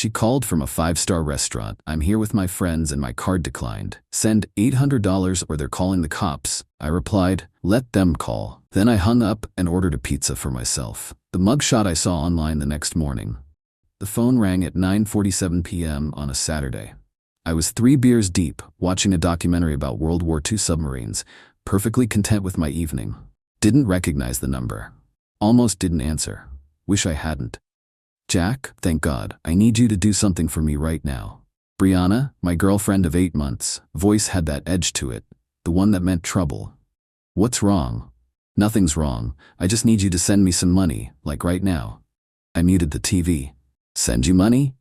She called from a 5-star restaurant. I'm here with my friends and my card declined. Send $800 or they're calling the cops. I replied, let them call. Then I hung up and ordered a pizza for myself. The mugshot I saw online the next morning. The phone rang at 9:47 p.m. on a Saturday. I was 3 beers deep, watching a documentary about World War II submarines, perfectly content with my evening. Didn't recognize the number. Almost didn't answer. Wish I hadn't. Jack, thank God, I need you to do something for me right now. Brianna, my girlfriend of 8 months, voice had that edge to it, the one that meant trouble. What's wrong? Nothing's wrong, I just need you to send me some money, like right now. I muted the TV. Send you money?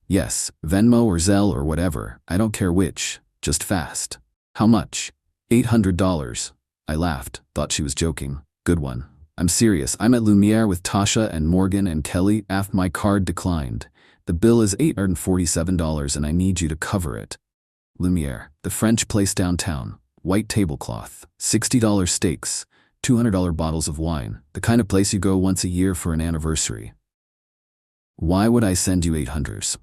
Yes, Venmo or Zelle or whatever, I don't care which, just fast. How much? $800. I laughed, thought she was joking. Good one. I'm serious, I'm at Lumiere with Tasha and Morgan and Kelly. My card declined. The bill is $847 and I need you to cover it. Lumiere, the French place downtown. White tablecloth, $60 steaks, $200 bottles of wine, the kind of place you go once a year for an anniversary. Why would I send you $800?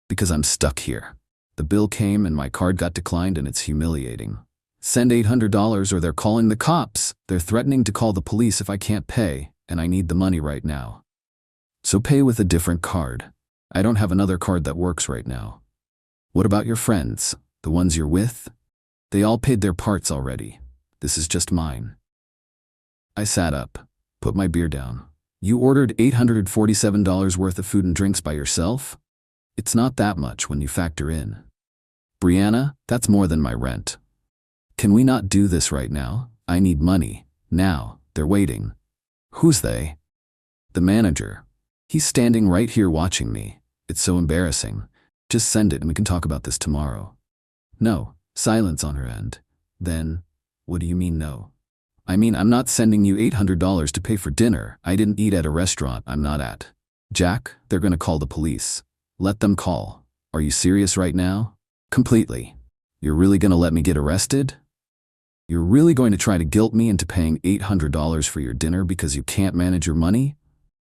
Because I'm stuck here. The bill came and my card got declined and it's humiliating. Send $800 or they're calling the cops. They're threatening to call the police if I can't pay, and I need the money right now. So pay with a different card. I don't have another card that works right now. What about your friends, the ones you're with? They all paid their parts already. This is just mine. I sat up, put my beer down. You ordered $847 worth of food and drinks by yourself? It's not that much when you factor in. Brianna, that's more than my rent. Can we not do this right now? I need money. Now. They're waiting. Who's they? The manager. He's standing right here watching me. It's so embarrassing. Just send it and we can talk about this tomorrow. No. Silence on her end. Then, what do you mean no? I mean, I'm not sending you $800 to pay for dinner. I didn't eat at a restaurant I'm not at. Jack, they're gonna call the police. Let them call. Are you serious right now? Completely. You're really gonna let me get arrested? You're really going to try to guilt me into paying $800 for your dinner because you can't manage your money?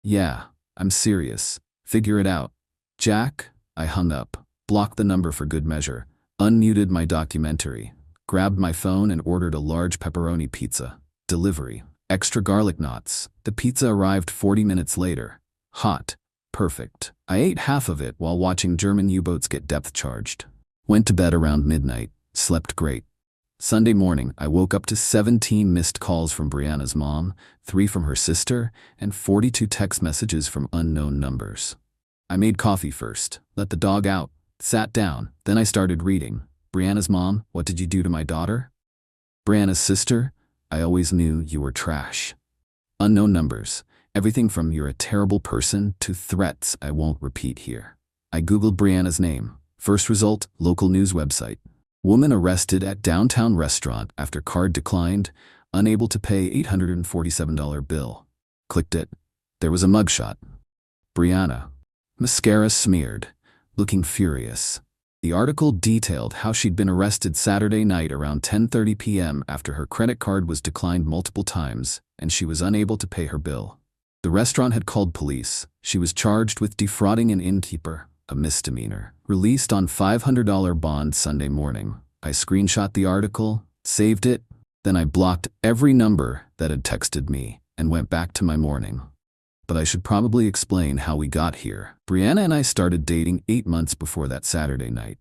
Yeah, I'm serious. Figure it out. Jack, I hung up, blocked the number for good measure, unmuted my documentary, grabbed my phone and ordered a large pepperoni pizza. Delivery. Extra garlic knots. The pizza arrived 40 minutes later. Hot. Perfect. I ate half of it while watching German U-boats get depth charged. Went to bed around midnight. Slept great. Sunday morning, I woke up to 17 missed calls from Brianna's mom, 3 from her sister, and 42 text messages from unknown numbers. I made coffee first, let the dog out, sat down, then I started reading. Brianna's mom, what did you do to my daughter? Brianna's sister, I always knew you were trash. Unknown numbers, everything from you're a terrible person to threats I won't repeat here. I googled Brianna's name. First result, local news website. Woman arrested at downtown restaurant after card declined, unable to pay $847 bill. Clicked it. There was a mugshot. Brianna. Mascara smeared, looking furious. The article detailed how she'd been arrested Saturday night around 10:30 p.m. after her credit card was declined multiple times and she was unable to pay her bill. The restaurant had called police. She was charged with defrauding an innkeeper, a misdemeanor, released on $500 bond Sunday morning. I screenshot the article, saved it, then I blocked every number that had texted me and went back to my morning. But I should probably explain how we got here. Brianna and I started dating 8 months before that Saturday night.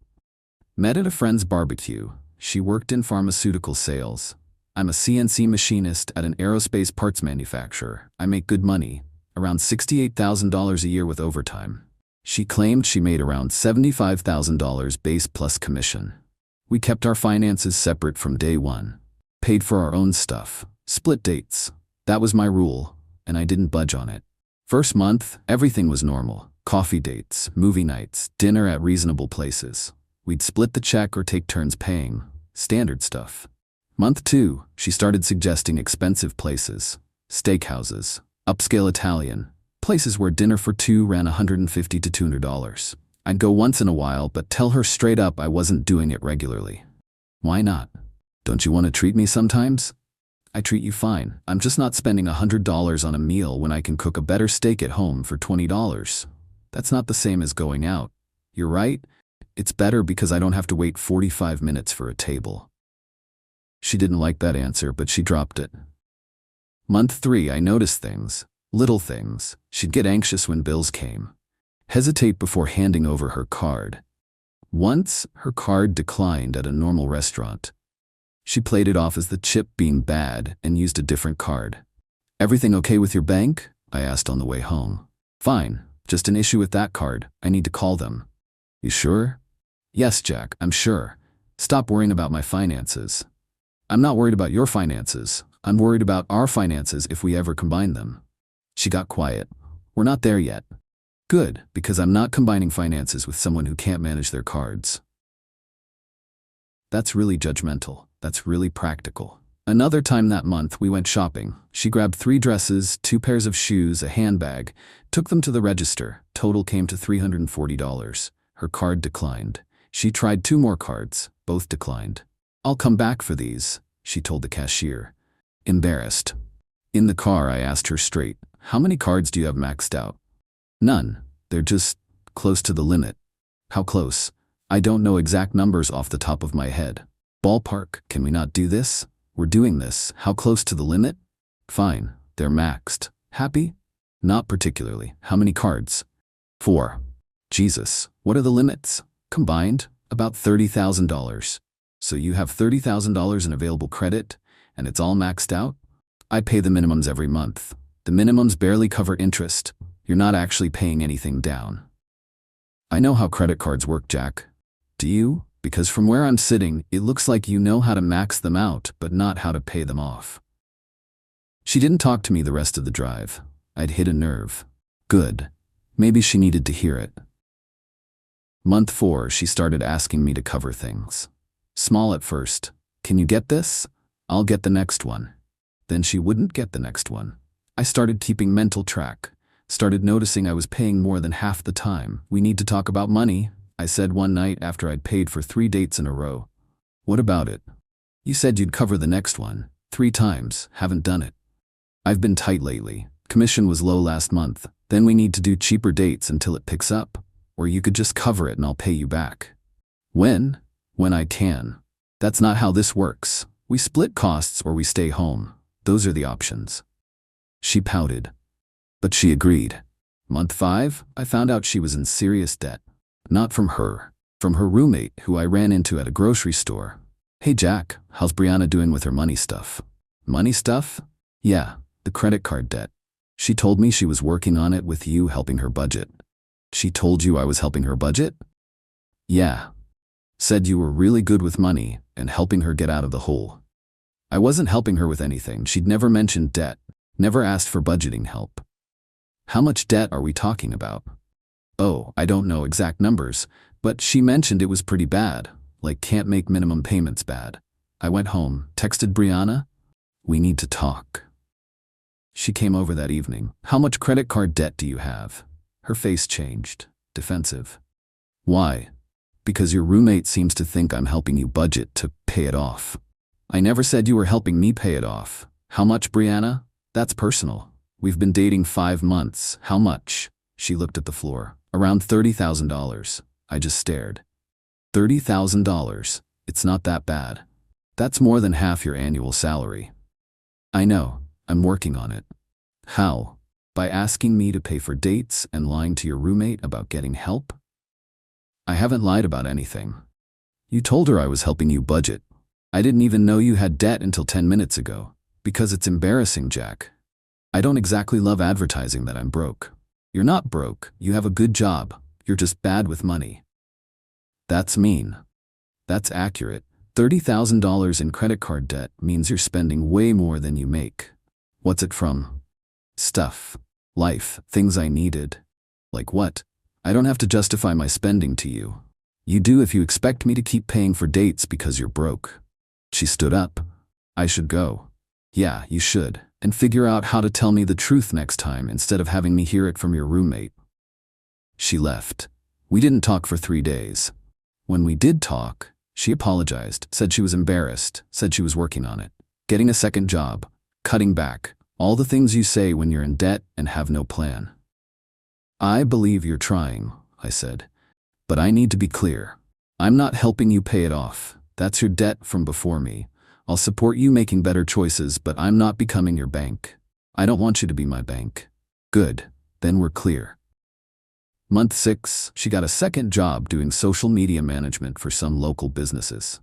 Met at a friend's barbecue. She worked in pharmaceutical sales. I'm a CNC machinist at an aerospace parts manufacturer. I make good money, around $68,000 a year with overtime. She claimed she made around $75,000 base plus commission. We kept our finances separate from day one. Paid for our own stuff. Split dates. That was my rule, and I didn't budge on it. First month, everything was normal. Coffee dates, movie nights, dinner at reasonable places. We'd split the check or take turns paying. Standard stuff. Month 2, she started suggesting expensive places. Steakhouses. Upscale Italian. Places where dinner for 2 ran $150 to $200. I'd go once in a while, but tell her straight up I wasn't doing it regularly. Why not? Don't you want to treat me sometimes? I treat you fine. I'm just not spending $100 on a meal when I can cook a better steak at home for $20. That's not the same as going out. You're right. It's better because I don't have to wait 45 minutes for a table. She didn't like that answer, but she dropped it. Month 3, I noticed things. Little things. She'd get anxious when bills came. Hesitate before handing over her card. Once, her card declined at a normal restaurant. She played it off as the chip being bad and used a different card. Everything okay with your bank? I asked on the way home. Fine, just an issue with that card. I need to call them. You sure? Yes, Jack, I'm sure. Stop worrying about my finances. I'm not worried about your finances. I'm worried about our finances if we ever combine them. She got quiet. We're not there yet. Good, because I'm not combining finances with someone who can't manage their cards. That's really judgmental. That's really practical. Another time that month, we went shopping. She grabbed 3 dresses, 2 pairs of shoes, a handbag, took them to the register. Total came to $340. Her card declined. She tried 2 more cards. Both declined. I'll come back for these, she told the cashier. Embarrassed. In the car, I asked her straight, how many cards do you have maxed out? None. They're just close to the limit. How close? I don't know exact numbers off the top of my head. Ballpark, can we not do this? We're doing this. How close to the limit? Fine. They're maxed. Happy? Not particularly. How many cards? 4. Jesus. What are the limits? Combined? About $30,000. So you have $30,000 in available credit, and it's all maxed out? I pay the minimums every month. The minimums barely cover interest. You're not actually paying anything down. I know how credit cards work, Jack. Do you? Because from where I'm sitting, it looks like you know how to max them out, but not how to pay them off. She didn't talk to me the rest of the drive. I'd hit a nerve. Good. Maybe she needed to hear it. Month 4, she started asking me to cover things. Small at first. Can you get this? I'll get the next one. Then she wouldn't get the next one. I started keeping mental track. Started noticing I was paying more than half the time. We need to talk about money, I said one night after I'd paid for 3 dates in a row. What about it? You said you'd cover the next one. 3 times. Haven't done it. I've been tight lately. Commission was low last month. Then we need to do cheaper dates until it picks up. Or you could just cover it and I'll pay you back. When? When I can. That's not how this works. We split costs or we stay home. Those are the options. She pouted. But she agreed. Month 5, I found out she was in serious debt. Not from her. From her roommate, who I ran into at a grocery store. Hey Jack, how's Brianna doing with her money stuff? Money stuff? Yeah, the credit card debt. She told me she was working on it with you helping her budget. She told you I was helping her budget? Yeah. Said you were really good with money and helping her get out of the hole. I wasn't helping her with anything. She'd never mentioned debt. Never asked for budgeting help. How much debt are we talking about? Oh, I don't know exact numbers, but she mentioned it was pretty bad, like can't make minimum payments bad. I went home, texted Brianna. We need to talk. She came over that evening. How much credit card debt do you have? Her face changed, defensive. Why? Because your roommate seems to think I'm helping you budget to pay it off. I never said you were helping me pay it off. How much, Brianna? That's personal. We've been dating 5 months. How much? She looked at the floor. Around $30,000. I just stared. $30,000. It's not that bad. That's more than half your annual salary. I know. I'm working on it. How? By asking me to pay for dates and lying to your roommate about getting help? I haven't lied about anything. You told her I was helping you budget. I didn't even know you had debt until 10 minutes ago. Because it's embarrassing, Jack. I don't exactly love advertising that I'm broke. You're not broke. You have a good job. You're just bad with money. That's mean. That's accurate. $30,000 in credit card debt means you're spending way more than you make. What's it from? Stuff. Life. Things I needed. Like what? I don't have to justify my spending to you. You do if you expect me to keep paying for dates because you're broke. She stood up. I should go. Yeah, you should. And figure out how to tell me the truth next time instead of having me hear it from your roommate. She left. We didn't talk for 3 days. When we did talk, she apologized, said she was embarrassed, said she was working on it. Getting a second job, cutting back, all the things you say when you're in debt and have no plan. I believe you're trying, I said. But I need to be clear. I'm not helping you pay it off. That's your debt from before me. I'll support you making better choices, but I'm not becoming your bank. I don't want you to be my bank. Good. Then we're clear. Month 6, she got a second job doing social media management for some local businesses.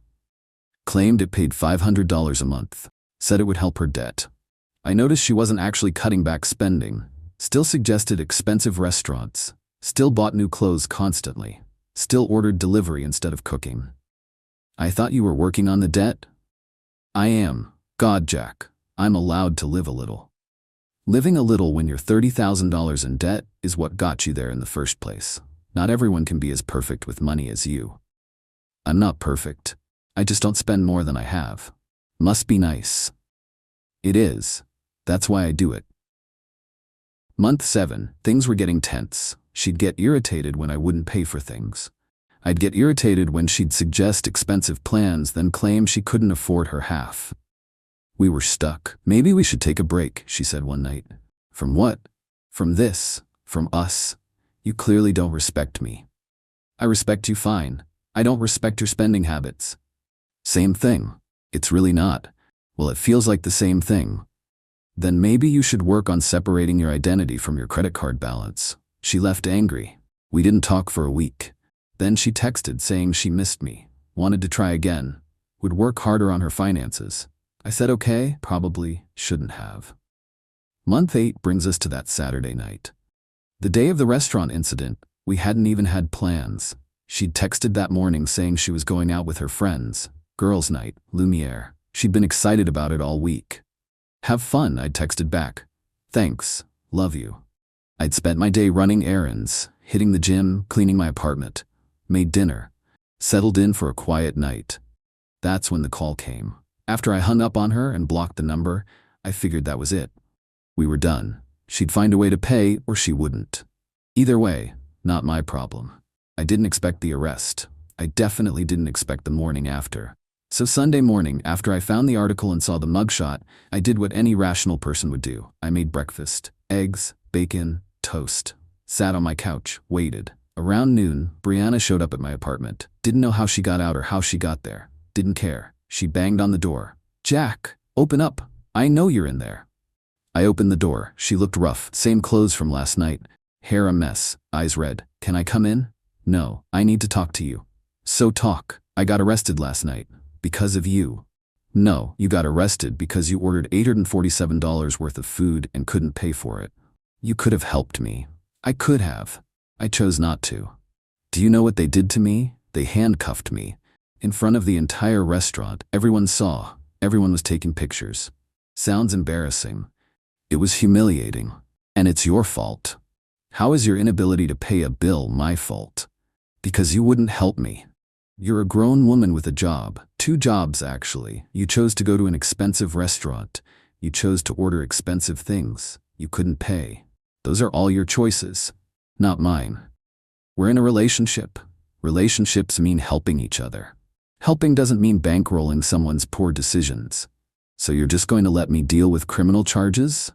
Claimed it paid $500 a month. Said it would help her debt. I noticed she wasn't actually cutting back spending. Still suggested expensive restaurants. Still bought new clothes constantly. Still ordered delivery instead of cooking. I thought you were working on the debt? I am. God, Jack. I'm allowed to live a little. Living a little when you're $30,000 in debt is what got you there in the first place. Not everyone can be as perfect with money as you. I'm not perfect. I just don't spend more than I have. Must be nice. It is. That's why I do it. Month 7, things were getting tense. She'd get irritated when I wouldn't pay for things. I'd get irritated when she'd suggest expensive plans, then claim she couldn't afford her half. We were stuck. Maybe we should take a break, she said one night. From what? From this. From us. You clearly don't respect me. I respect you fine. I don't respect your spending habits. Same thing. It's really not. Well, it feels like the same thing. Then maybe you should work on separating your identity from your credit card balance. She left angry. We didn't talk for a week. Then she texted saying she missed me, wanted to try again, would work harder on her finances. I said okay, probably shouldn't have. Month 8 brings us to that Saturday night. The day of the restaurant incident, we hadn't even had plans. She'd texted that morning saying she was going out with her friends. Girls' night, Lumiere. She'd been excited about it all week. Have fun, I'd texted back. Thanks, love you. I'd spent my day running errands, hitting the gym, cleaning my apartment, made dinner, settled in for a quiet night. That's when the call came. After I hung up on her and blocked the number, I figured that was it. We were done. She'd find a way to pay or she wouldn't. Either way, not my problem. I didn't expect the arrest. I definitely didn't expect the morning after. So Sunday morning, after I found the article and saw the mugshot, I did what any rational person would do. I made breakfast, eggs, bacon, toast. Sat on my couch, waited. Around noon, Brianna showed up at my apartment. Didn't know how she got out or how she got there. Didn't care. She banged on the door. Jack, open up. I know you're in there. I opened the door. She looked rough. Same clothes from last night. Hair a mess. Eyes red. Can I come in? No, I need to talk to you. So talk. I got arrested last night. Because of you. No, you got arrested because you ordered $847 worth of food and couldn't pay for it. You could have helped me. I could have. I chose not to. Do you know what they did to me? They handcuffed me. In front of the entire restaurant, everyone saw. Everyone was taking pictures. Sounds embarrassing. It was humiliating. And it's your fault. How is your inability to pay a bill my fault? Because you wouldn't help me. You're a grown woman with a job. 2 jobs, actually. You chose to go to an expensive restaurant. You chose to order expensive things. You couldn't pay. Those are all your choices. Not mine. We're in a relationship. Relationships mean helping each other. Helping doesn't mean bankrolling someone's poor decisions. So you're just going to let me deal with criminal charges?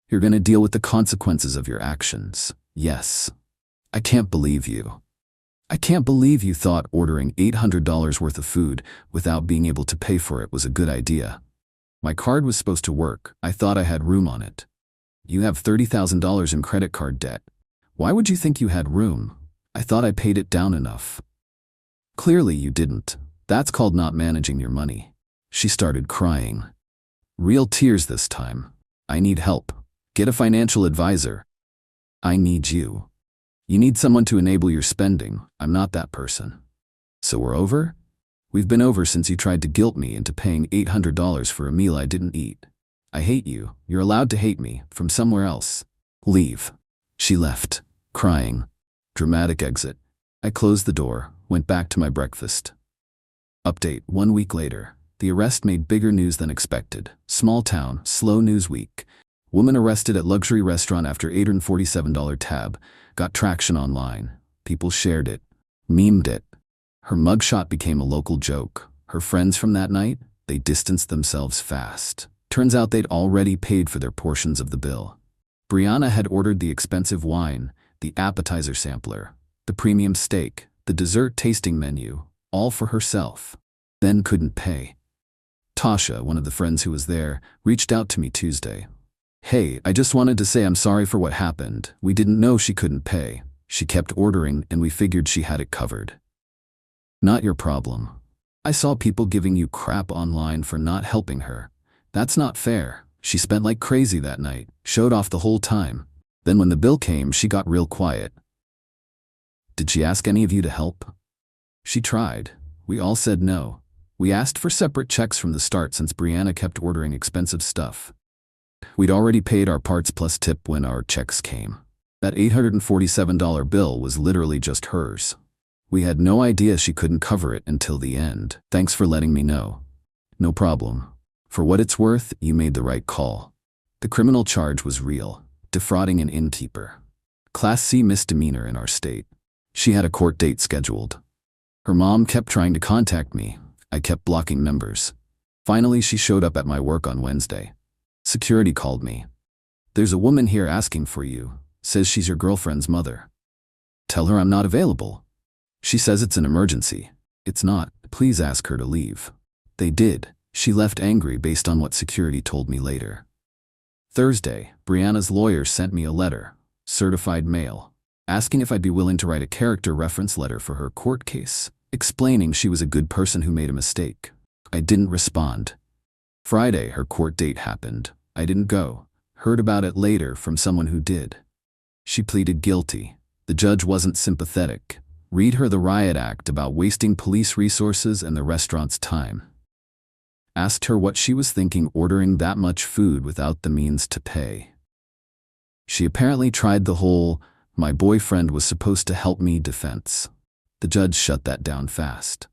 You're going to deal with the consequences of your actions. Yes. I can't believe you. I can't believe you thought ordering $800 worth of food without being able to pay for it was a good idea. My card was supposed to work. I thought I had room on it. You have $30,000 in credit card debt. Why would you think you had room? I thought I paid it down enough. Clearly you didn't. That's called not managing your money. She started crying. Real tears this time. I need help. Get a financial advisor. I need you. You need someone to enable your spending. I'm not that person. So we're over? We've been over since you tried to guilt me into paying $800 for a meal I didn't eat. I hate you. You're allowed to hate me from somewhere else. Leave. She left, crying. Dramatic exit. I closed the door, went back to my breakfast. Update 1 week later. The arrest made bigger news than expected. Small town, slow news week. Woman arrested at luxury restaurant after $847 tab. Got traction online. People shared it. Memed it. Her mugshot became a local joke. Her friends from that night, they distanced themselves fast. Turns out they'd already paid for their portions of the bill. Brianna had ordered the expensive wine, the appetizer sampler. The premium steak, the dessert tasting menu, all for herself. Then couldn't pay. Tasha, one of the friends who was there, reached out to me Tuesday. "Hey, I just wanted to say I'm sorry for what happened. We didn't know she couldn't pay. She kept ordering and we figured she had it covered." Not your problem. I saw people giving you crap online for not helping her. That's not fair. She spent like crazy that night, showed off the whole time. Then when the bill came, she got real quiet. Did she ask any of you to help? She tried. We all said no. We asked for separate checks from the start since Brianna kept ordering expensive stuff. We'd already paid our parts plus tip when our checks came. That $847 bill was literally just hers. We had no idea she couldn't cover it until the end. Thanks for letting me know. No problem. For what it's worth, you made the right call. The criminal charge was real, defrauding an innkeeper. Class C misdemeanor in our state. She had a court date scheduled. Her mom kept trying to contact me. I kept blocking numbers. Finally, she showed up at my work on Wednesday. Security called me. "There's a woman here asking for you. Says she's your girlfriend's mother. Tell her I'm not available." She says it's an emergency. It's not. Please ask her to leave. They did. She left angry based on what security told me later. Thursday, Brianna's lawyer sent me a letter, certified mail, asking if I'd be willing to write a character reference letter for her court case, explaining she was a good person who made a mistake. I didn't respond. Friday, her court date happened. I didn't go. Heard about it later from someone who did. She pleaded guilty. The judge wasn't sympathetic. Read her the riot act about wasting police resources and the restaurant's time. Asked her what she was thinking ordering that much food without the means to pay. She apparently tried the whole, "my boyfriend was supposed to help me" defense. The judge shut that down fast.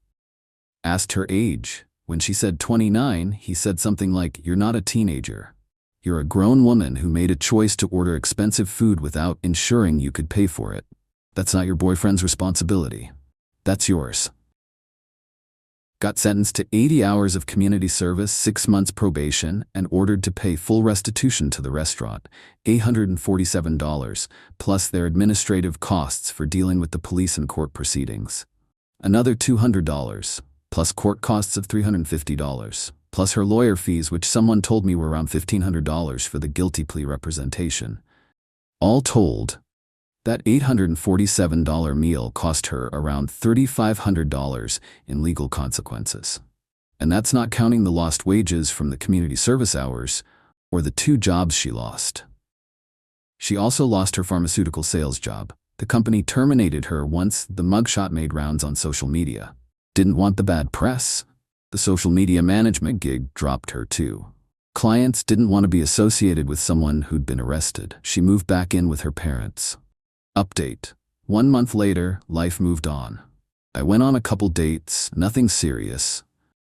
Asked her age. When she said 29, he said something like, "You're not a teenager. You're a grown woman who made a choice to order expensive food without ensuring you could pay for it. That's not your boyfriend's responsibility. That's yours." Got sentenced to 80 hours of community service, 6 months probation, and ordered to pay full restitution to the restaurant, $847, plus their administrative costs for dealing with the police and court proceedings. Another $200, plus court costs of $350, plus her lawyer fees, which someone told me were around $1,500 for the guilty plea representation. All told, that $847 meal cost her around $3,500 in legal consequences. And that's not counting the lost wages from the community service hours or the 2 jobs she lost. She also lost her pharmaceutical sales job. The company terminated her once the mugshot made rounds on social media. Didn't want the bad press. The social media management gig dropped her too. Clients didn't want to be associated with someone who'd been arrested. She moved back in with her parents. Update. 1 month later, life moved on. I went on a couple dates, nothing serious.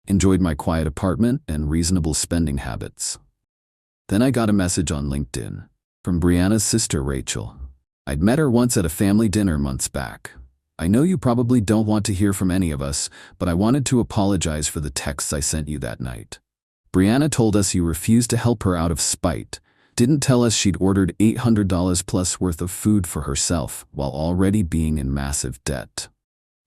Enjoyed my quiet apartment and reasonable spending habits. Then I got a message on LinkedIn from Brianna's sister, Rachel. I'd met her once at a family dinner months back. "I know you probably don't want to hear from any of us, but I wanted to apologize for the texts I sent you that night. Brianna told us you refused to help her out of spite. Didn't tell us she'd ordered $800 plus worth of food for herself while already being in massive debt.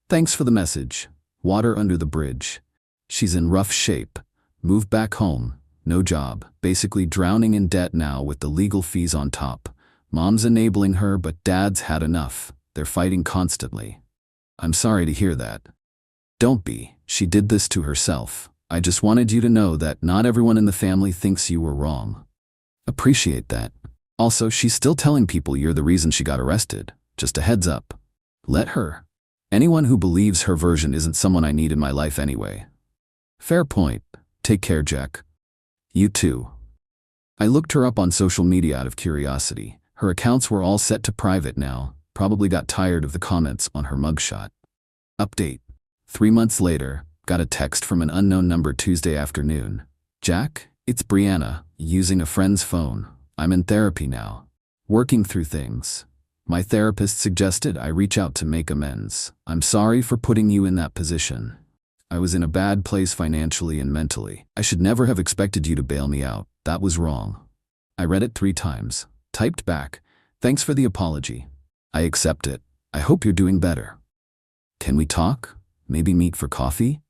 Thanks for the message. Water under the bridge. She's in rough shape. Moved back home. No job. Basically drowning in debt now with the legal fees on top. Mom's enabling her, but Dad's had enough. They're fighting constantly. I'm sorry to hear that." Don't be. She did this to herself. I just wanted you to know that not everyone in the family thinks you were wrong. Appreciate that. Also, she's still telling people you're the reason she got arrested. Just a heads up. Let her. Anyone who believes her version isn't someone I need in my life anyway. Fair point. Take care, Jack. You too. I looked her up on social media out of curiosity. Her accounts were all set to private now. Probably got tired of the comments on her mugshot. Update. 3 months later, got a text from an unknown number Tuesday afternoon. "Jack, it's Brianna, using a friend's phone. I'm in therapy now. Working through things. My therapist suggested I reach out to make amends. I'm sorry for putting you in that position. I was in a bad place financially and mentally. I should never have expected you to bail me out. That was wrong." I read it 3 times. Typed back, "Thanks for the apology. I accept it. I hope you're doing better. Can we talk? Maybe meet for coffee?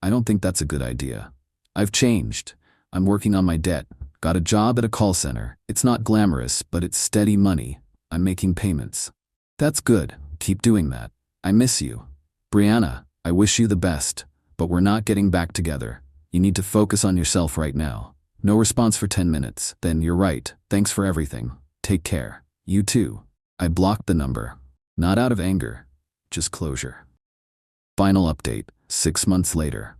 I don't think that's a good idea. I've changed. I'm working on my debt. Got a job at a call center. It's not glamorous, but it's steady money. I'm making payments. That's good. Keep doing that. I miss you. Brianna, I wish you the best, but we're not getting back together. You need to focus on yourself right now. No response for 10 minutes. Then you're right. Thanks for everything. Take care. You too. I blocked the number. Not out of anger, just closure. Final update, 6 months later.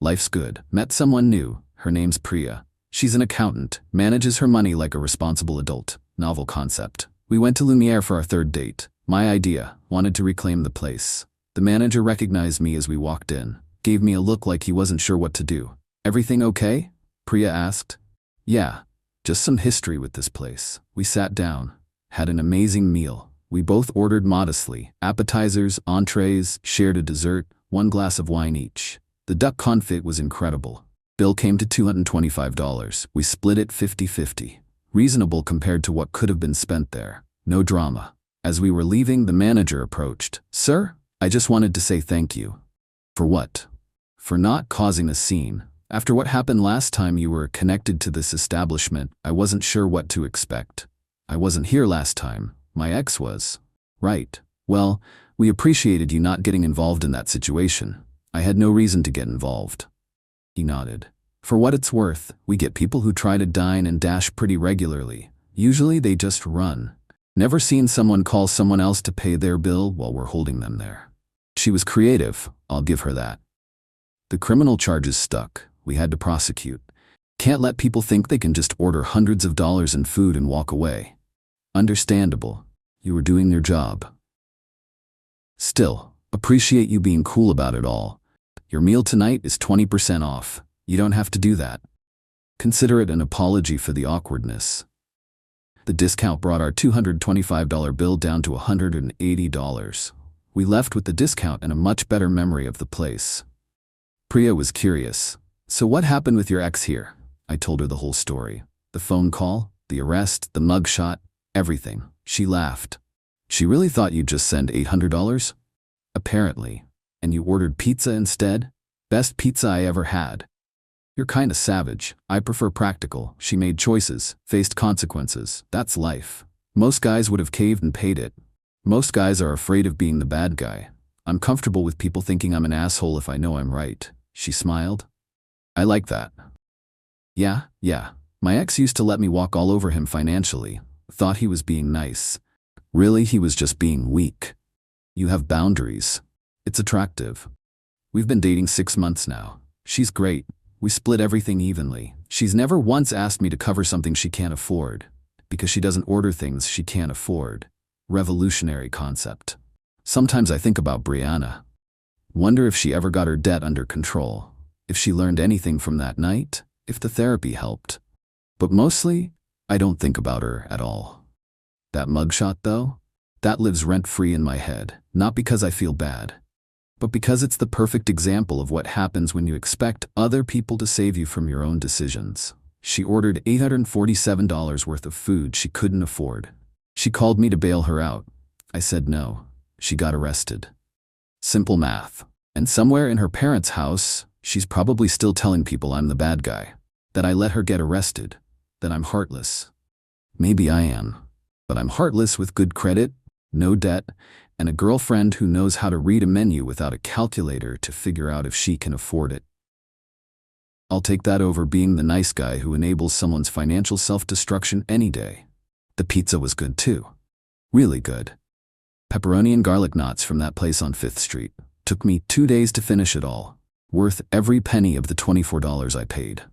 Life's good. Met someone new. Her name's Priya. She's an accountant, manages her money like a responsible adult. Novel concept. We went to Lumiere for our third date. My idea, wanted to reclaim the place. The manager recognized me as we walked in, gave me a look like he wasn't sure what to do. Everything okay? Priya asked. Yeah, just some history with this place. We sat down, had an amazing meal. We both ordered modestly, appetizers, entrees, shared a dessert, 1 glass of wine each. The duck confit was incredible. Bill came to $225. We split it 50-50. Reasonable compared to what could have been spent there. No drama. As we were leaving, the manager approached. Sir, I just wanted to say thank you. For what? For not causing a scene. After what happened last time you were connected to this establishment, I wasn't sure what to expect. I wasn't here last time. My ex was. Right. Well, we appreciated you not getting involved in that situation. I had no reason to get involved. He nodded. For what it's worth, we get people who try to dine and dash pretty regularly. Usually they just run. Never seen someone call someone else to pay their bill while we're holding them there. She was creative, I'll give her that. The criminal charges stuck. We had to prosecute. Can't let people think they can just order hundreds of dollars in food and walk away. Understandable. You were doing your job. Still, appreciate you being cool about it all. Your meal tonight is 20% off. You don't have to do that. Consider it an apology for the awkwardness. The discount brought our $225 bill down to $180. We left with the discount and a much better memory of the place. Priya was curious. So what happened with your ex here? I told her the whole story. The phone call, the arrest, the mugshot, everything. She laughed. She really thought you'd just send $800? Apparently. And you ordered pizza instead? Best pizza I ever had. You're kinda savage. I prefer practical. She made choices, faced consequences. That's life. Most guys would have caved and paid it. Most guys are afraid of being the bad guy. I'm comfortable with people thinking I'm an asshole if I know I'm right. She smiled. I like that. Yeah. My ex used to let me walk all over him financially. Thought he was being nice. Really, he was just being weak. You have boundaries. It's attractive. We've been dating 6 months now. She's great. We split everything evenly. She's never once asked me to cover something she can't afford, because she doesn't order things she can't afford. Revolutionary concept. Sometimes I think about Brianna. Wonder if she ever got her debt under control, if she learned anything from that night, if the therapy helped. But mostly, I don't think about her at all. That mugshot, though, that lives rent-free in my head, not because I feel bad, but because it's the perfect example of what happens when you expect other people to save you from your own decisions. She ordered $847 worth of food she couldn't afford. She called me to bail her out. I said no. She got arrested. Simple math. And somewhere in her parents' house, she's probably still telling people I'm the bad guy, that I let her get arrested, that I'm heartless. Maybe I am, but I'm heartless with good credit, no debt, and a girlfriend who knows how to read a menu without a calculator to figure out if she can afford it. I'll take that over being the nice guy who enables someone's financial self-destruction any day. The pizza was good too. Really good. Pepperoni and garlic knots from that place on 5th Street. Took me 2 days to finish it all. Worth every penny of the $24 I paid.